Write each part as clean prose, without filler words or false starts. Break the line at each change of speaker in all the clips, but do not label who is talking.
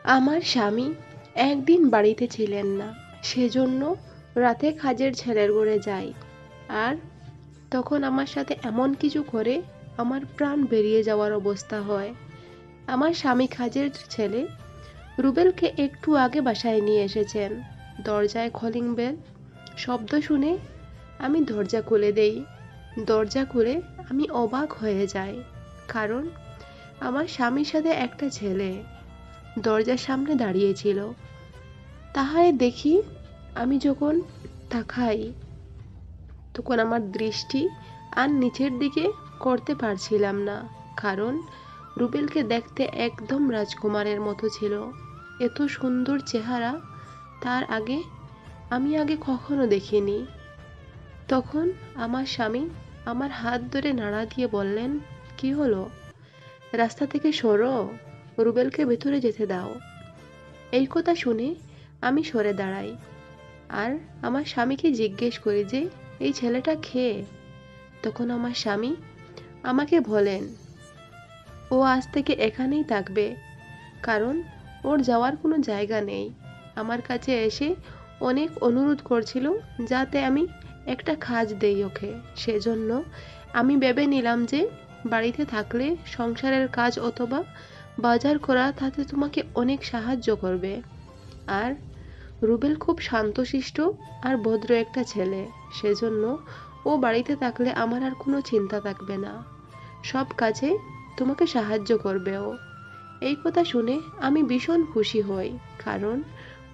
আমার স্বামী একদিন বাড়িতে ছিলেন না, সেজন্য রাতে কাজের ছেলের ঘরে যাই। আর তখন আমার সাথে এমন কিছু করে আমার প্রাণ বেরিয়ে যাওয়ার অবস্থা হয়। আমার স্বামী কাজের ছেলে রুবেলকে একটু আগে বাসায় নিয়ে এসেছেন। দরজায় কলিং বেল শব্দ শুনে আমি দরজা খুলে দেই। দরজা খুলে আমি অবাক হয়ে যাই, কারণ আমার স্বামীর সাথে একটা ছেলে দরজার সামনে দাঁড়িয়েছিল। তাহারে দেখি, আমি যখন তাকাই তখন আমার দৃষ্টি আর নিচের দিকে করতে পারছিলাম না, কারণ রুবেলকে দেখতে একদম রাজকুমারের মতো ছিল। এত সুন্দর চেহারা তার আগে আমি কখনো দেখিনি। তখন আমার স্বামী আমার হাত ধরে নাড়া দিয়ে বললেন, কি হলো, রাস্তা থেকে সরো, রুবেলকে ভেতরে যেতে দাও। এই কথা শুনে আমি সরে দাঁড়াই আর আমার স্বামীকে জিজ্ঞেস করি যে এই ছেলেটা খেয়ে। তখন আমার স্বামী আমাকে বলেন, ও আজ থেকে এখানেই থাকবে, কারণ ওর যাওয়ার কোনো জায়গা নেই। আমার কাছে এসে অনেক অনুরোধ করছিল যাতে আমি একটা কাজ দেই ওকে। সেজন্য আমি ভেবে নিলাম যে বাড়িতে থাকলে সংসারের কাজ অথবা বাজার করা তাতে তোমাকে অনেক সাহায্য করবে। আর রুবেল খুব শান্তশিষ্ট আর ভদ্র একটা ছেলে, সেজন্য ও বাড়িতে থাকলে আমার আর কোনো চিন্তা থাকবে না, সব কাজে তোমাকে সাহায্য করবে ও। এই কথা শুনে আমি ভীষণ খুশি হই, কারণ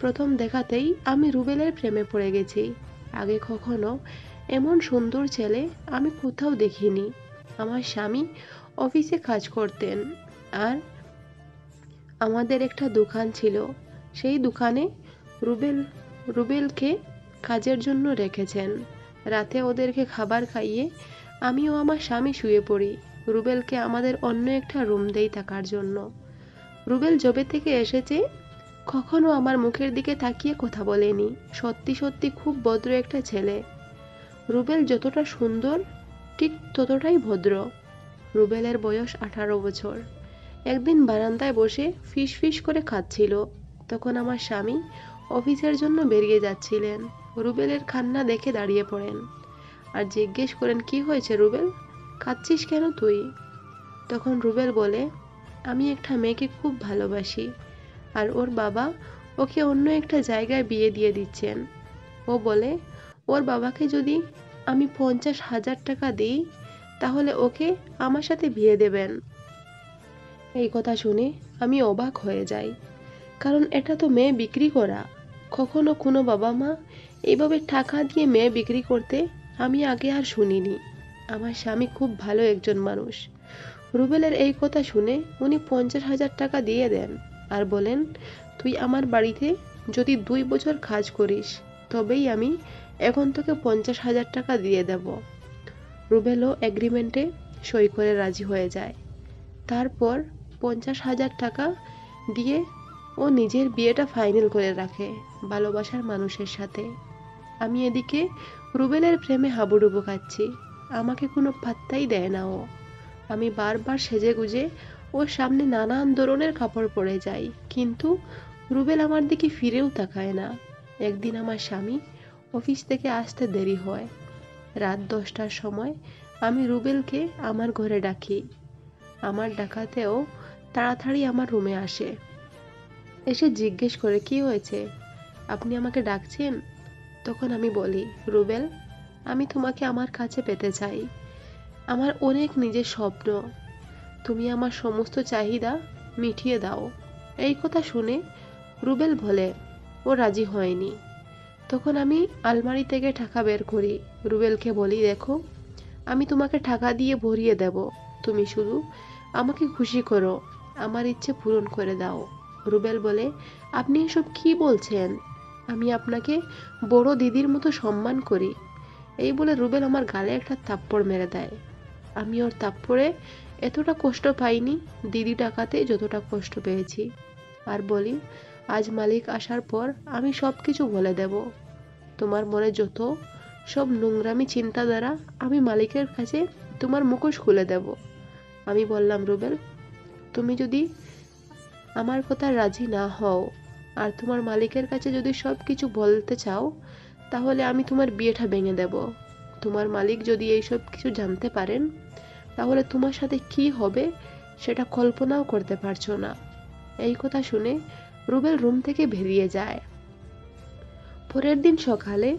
প্রথম দেখাতেই আমি রুবেলের প্রেমে পড়ে গেছি। আগে কখনো এমন সুন্দর ছেলে আমি কোথাও দেখিনি। আমার স্বামী অফিসে কাজ করতেন আর আমাদের একটা দোকান ছিল। সেই দোকানে রুবেল রুবেলকে কাজের জন্য রেখেছেন। রাতে ওদেরকে খাবার খাইয়ে আমিও আমার স্বামী শুয়ে পড়ি। রুবেলকে আমাদের অন্য একটা রুম দেই থাকার জন্য। রুবেল জবে থেকে এসেছে কখনো আমার মুখের দিকে তাকিয়ে কথা বলেনি। সত্যি সত্যি খুব ভদ্র একটা ছেলে। রুবেল যতটা সুন্দর ঠিক ততটাই ভদ্র। রুবেলের বয়স 18 বছর। একদিন বারান্দায় বসে ফিস ফিস করে খাচ্ছিল। তখন আমার স্বামী অফিসের জন্য বেরিয়ে যাচ্ছিলেন। রুবেলের কান্না দেখে দাঁড়িয়ে পড়েন আর জিজ্ঞেস করেন, কি হয়েছে রুবেল, কাঁদছিস কেন তুই? তখন রুবেল বলে, আমি একটা মেয়েকে খুব ভালোবাসি আর ওর বাবা ওকে অন্য একটা জায়গায় বিয়ে দিয়ে দিচ্ছেন। ও বলে ওর বাবাকে যদি আমি 50,000 টাকা দিই তাহলে ওকে আমার সাথে বিয়ে দেবেন। এই কথা শুনে আমি অবাক হয়ে যাই, কারণ এটা তো মেয়ে বিক্রি করা। কখনো কোনো বাবা মা এইভাবে টাকা দিয়ে মেয়ে বিক্রি করতে আমি আগে আর শুনিনি। আমার স্বামী খুব ভালো একজন মানুষ। রুবেলের এই কথা শুনে উনি 50,000 টাকা দিয়ে দেন আর বলেন, তুই আমার বাড়িতে যদি 2 বছর কাজ করিস তবেই আমি এখন তোকে 50,000 টাকা দিয়ে দেব। রুবেলও এগ্রিমেন্টে সই করে রাজি হয়ে যায়। তারপর 50,000 টাকা দিয়ে ও নিজের বিয়েটা ফাইনাল করে রাখে ভালোবাসার মানুষের সাথে। আমি এদিকে রুবেলের প্রেমে হাবুডুবু খাচ্ছি। আমাকে কোনো পাত্তাই দেয় না ও। আমি বারবার সেজেগুজে ওর সামনে নানান ধরনের কাপড় পরে যাই, কিন্তু রুবেল আমার দিকে ফিরেও তাকায় না। একদিন আমার স্বামী অফিস থেকে আসতে দেরি হয়। রাত 10টার সময় আমি রুবেলকে আমার ঘরে ডাকি। আমার ডাকাতেও তাড়াতাড়ি আমার রুমে আসে। এসে জিজ্ঞেস করে, কি হয়েছে, আপনি আমাকে ডাকছেন? তখন আমি বলি, রুবেল, আমি তোমাকে আমার কাছে পেতে চাই। আমার অনেক নিজের স্বপ্ন, তুমি আমার সমস্ত চাহিদা মিটিয়ে দাও। এই কথা শুনে রুবেল বলে ও রাজি হয়নি। তখন আমি আলমারি থেকে টাকা বের করি, রুবেলকে বলি, দেখো, আমি তোমাকে টাকা দিয়ে ভরিয়ে দেব, তুমি শুধু আমাকে খুশি করো, আমার ইচ্ছে পূরণ করে দাও। রুবেল বলে, আপনি এসব কি বলছেন, আমি আপনাকে বড় দিদির মতো সম্মান করি। এই বলে রুবেল আমার গালে একটা থাপ্পড় মেরে দেয়। আমি ওর থাপ্পড়ে এতটা কষ্ট পাইনি দিদি ডাকাতে যতটা কষ্ট পেয়েছি। আর বলি, আজ মালিক আসার পর আমি সব কিছু বলে দেব। তোমার মনে যত সব নোংরামি চিন্তাধারা আমি মালিকের কাছে তোমার মুখোশ খুলে দেব। আমি বললাম, রুবেল, তুমি যদি আমার কথা রাজি না হও আর তোমার মালিকের কাছে যদি সব কিছু বলতে চাও, তাহলে আমি তোমার বিয়েটা ভেঙে দেব। তোমার মালিক যদি এইসব কিছু জানতে পারেন, তাহলে তোমার সাথে কি হবে সেটা কল্পনাও করতে পারছো না। এই কথা শুনে রুবেল রুম থেকে বেরিয়ে যায়। পরের দিন সকালে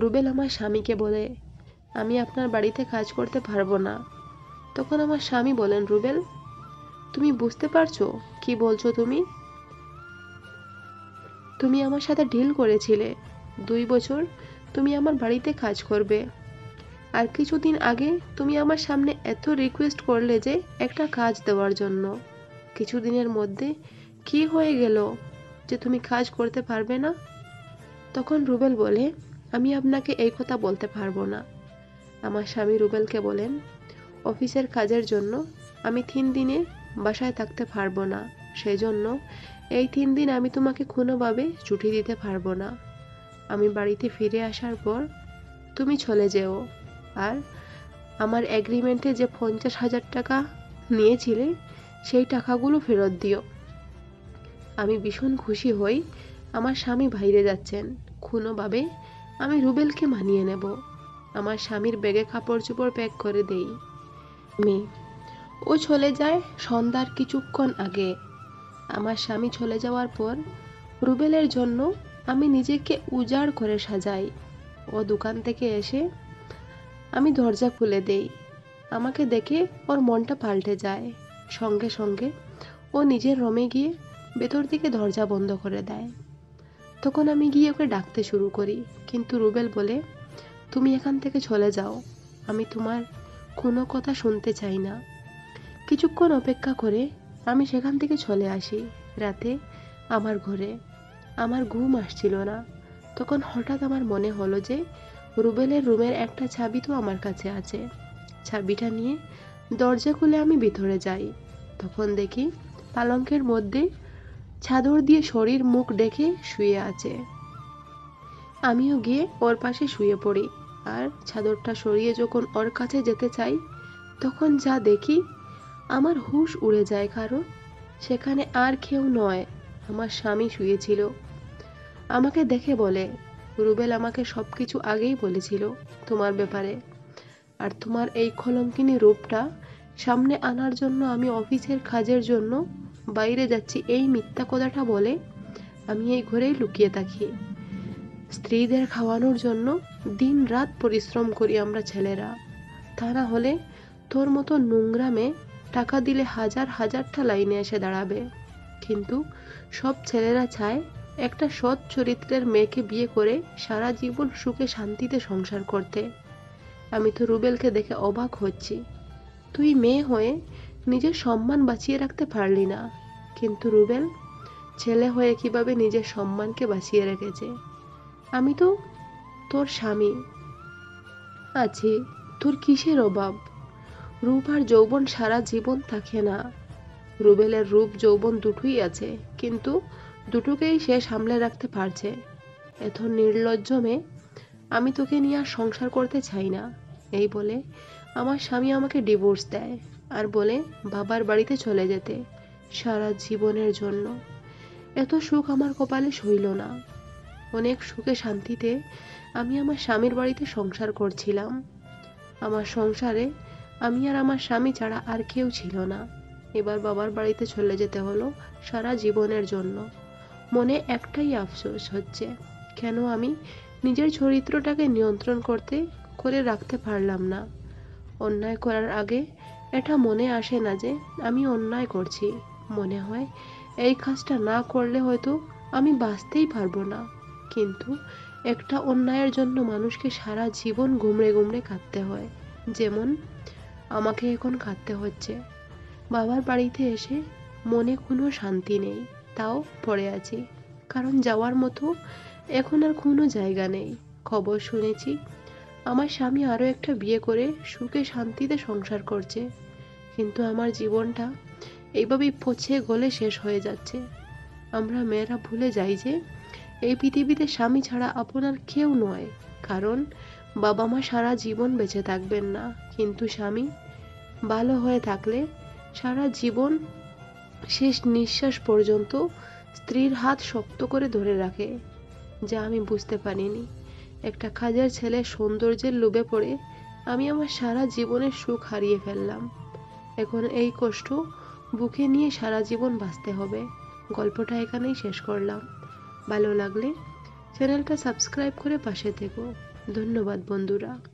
রুবেল আমার স্বামীকে বলে, আমি আপনার বাড়িতে কাজ করতে পারবো না। তখন আমার স্বামী বলেন, রুবেল, তুমি বুঝতে পারছো কি বলছো? তুমি তুমি আমার সাথে ডিল করেছিলে 2 বছর তুমি আমার বাড়িতে কাজ করবে, আর কিছুদিন আগে তুমি আমার সামনে এত রিকোয়েস্ট করলে যে একটা কাজ দেওয়ার জন্য। কিছুদিনের মধ্যে কি হয়ে গেল যে তুমি কাজ করতে পারবে না? তখন রুবেল বলে, আমি আপনাকে এই কথা বলতে পারবো না। আমার স্বামী রুবেলকে বলেন, অফিসের কাজের জন্য আমি 3 দিনে বাসায় থাকতে পারবো না, সেজন্য এই 3 দিন আমি তোমাকে কোনোভাবে ছুটি দিতে পারবো না। আমি বাড়িতে ফিরে আসার পর তুমি চলে যেও, আর আমার এগ্রিমেন্টে যে 50,000 টাকা নিয়েছিলে সেই টাকাগুলো ফেরত দিও। আমি ভীষণ খুশি হই আমার স্বামী বাইরে যাচ্ছেন, কোনোভাবে আমি রুবেলকে মানিয়ে নেব। আমার স্বামীর ব্যাগে কাপড় চোপড় প্যাক করে দেই আমি। ও চলে যায় সন্ধ্যার কিছুক্ষণ আগে। আমার স্বামী চলে যাওয়ার পর রুবেলের জন্য আমি নিজেকে উজাড় করে সাজাই। ও দোকান থেকে এসে আমি দরজা খুলে দেই। আমাকে দেখে ওর মনটা পাল্টে যায়। সঙ্গে সঙ্গে ও নিজের রুমে গিয়ে ভেতর থেকে দরজা বন্ধ করে দেয়। তখন আমি গিয়ে ওকে ডাকতে শুরু করি, কিন্তু রুবেল বলে, তুমি এখান থেকে চলে যাও, আমি তোমার কোনো কথা শুনতে চাই না। কিছুক্ষণ অপেক্ষা করে আমি সেখান থেকে চলে আসি। রাতে আমার ঘরে আমার ঘুম আসছিল না। তখন হঠাৎ আমার মনে হলো যে রুবেলের রুমের একটা চাবি তো আমার কাছে আছে। চাবিটা নিয়ে দরজা খুলে আমি ভিতরে যাই। তখন দেখি পালঙ্কের মধ্যে চাদর দিয়ে শরীর মুখ ঢেকে শুয়ে আছে। আমিও গিয়ে ওর পাশে শুয়ে পড়ি, আর চাদরটা সরিয়ে যখন ওর কাছে যেতে চাই, তখন যা দেখি আমার হুঁশ উড়ে যায়, কারণ সেখানে আর কেউ নয়, আমার স্বামী শুয়েছিল। আমাকে দেখে বলে, রুবেল আমাকে সবকিছু আগেই বলেছিল তোমার ব্যাপারে, আর তোমার এই কলঙ্কিনী রূপটা সামনে আনার জন্য আমি অফিসের কাজের জন্য বাইরে যাচ্ছি এই মিথ্যা কথাটা বলে আমি এই ঘরেই লুকিয়ে থাকি। স্ত্রীদের খাওয়ানোর জন্য দিন রাত পরিশ্রম করি আমরা ছেলেরা, তা না হলে তোর মতো নোংরা মেয়ে টাকা দিলে হাজার হাজারটা লাইনে এসে দাঁড়াবে। কিন্তু সব ছেলেরা চায় একটা সৎ চরিত্রের মেয়েকে বিয়ে করে সারা জীবন সুখে শান্তিতে সংসার করতে। আমি তো রুবেলকে দেখে অবাক হচ্ছি। তুই মেয়ে হয়ে নিজের সম্মান বাঁচিয়ে রাখতে পারলি না, কিন্তু রুবেল ছেলে হয়ে কিভাবে নিজের সম্মানকে বাঁচিয়ে রেখেছে। আমি তো তোর স্বামী আছি, তোর কিসের অভাব? রূপ আর যৌবন সারা জীবন থাকে না। রুবেলের রূপ যৌবন দুটোই আছে, কিন্তু দুটোকেই সে সামলে রাখতে পারছে। এত নির্লজ্জ মেয়ে, আমি তোকে নিয়ে আর সংসার করতে চাই না। এই বলে আমার স্বামী আমাকে ডিভোর্স দেয় আর বলে বাবার বাড়িতে চলে যেতে সারা জীবনের জন্য। এত সুখ আমার কপালে সইল না। অনেক সুখে শান্তিতে আমি আমার স্বামীর বাড়িতে সংসার করছিলাম। আমার সংসারে আমি আর আমার স্বামী ছাড়া আর কেউ ছিল না। এবার বাবার বাড়িতে চলে যেতে হলো সারা জীবনের জন্য। মনে একটাই আফসোস হচ্ছে, কেন আমি নিজের চরিত্রটাকে নিয়ন্ত্রণ করে রাখতে পারলাম না। অন্যায় করার আগে এটা মনে আসে না যে আমি অন্যায় করছি। মনে হয় এই কাজটা না করলে হয়তো আমি বাঁচতেই পারবো না। কিন্তু একটা অন্যায়ের জন্য মানুষকে সারা জীবন গুমড়ে গুমড়ে কাঁদতে হয়, যেমন আমাকে এখন কাঁদতে হচ্ছে। বাবার বাড়িতে এসে মনে কোনো শান্তি নেই, তাও পড়ে আছি, কারণ যাওয়ার মতো এখন আর কোনো জায়গা নেই। খবর শুনেছি আমার স্বামী আরও একটা বিয়ে করে সুখে শান্তিতে সংসার করছে, কিন্তু আমার জীবনটা এইভাবেই পচে গলে শেষ হয়ে যাচ্ছে। আমরা মেয়েরা ভুলে যাই যে এই পৃথিবীতে স্বামী ছাড়া আপনার কেউ নয়, কারণ বাবা মা সারা জীবন বেঁচে থাকবেন না, কিন্তু স্বামী ভালো হয়ে থাকলে সারা জীবন শেষ নিঃশ্বাস পর্যন্ত স্ত্রীর হাত শক্ত করে ধরে রাখে, যা আমি বুঝতে পারিনি। একটা কাজের ছেলের সৌন্দর্যের লোভে পড়ে আমি আমার সারা জীবনের সুখ হারিয়ে ফেললাম। এখন এই কষ্ট বুকে নিয়ে সারা জীবন বাঁচতে হবে। গল্পটা এখানেই শেষ করলাম। ভালো লাগলে চ্যানেলটা সাবস্ক্রাইব করে পাশে থেকো। ধন্যবাদ বন্ধুরা।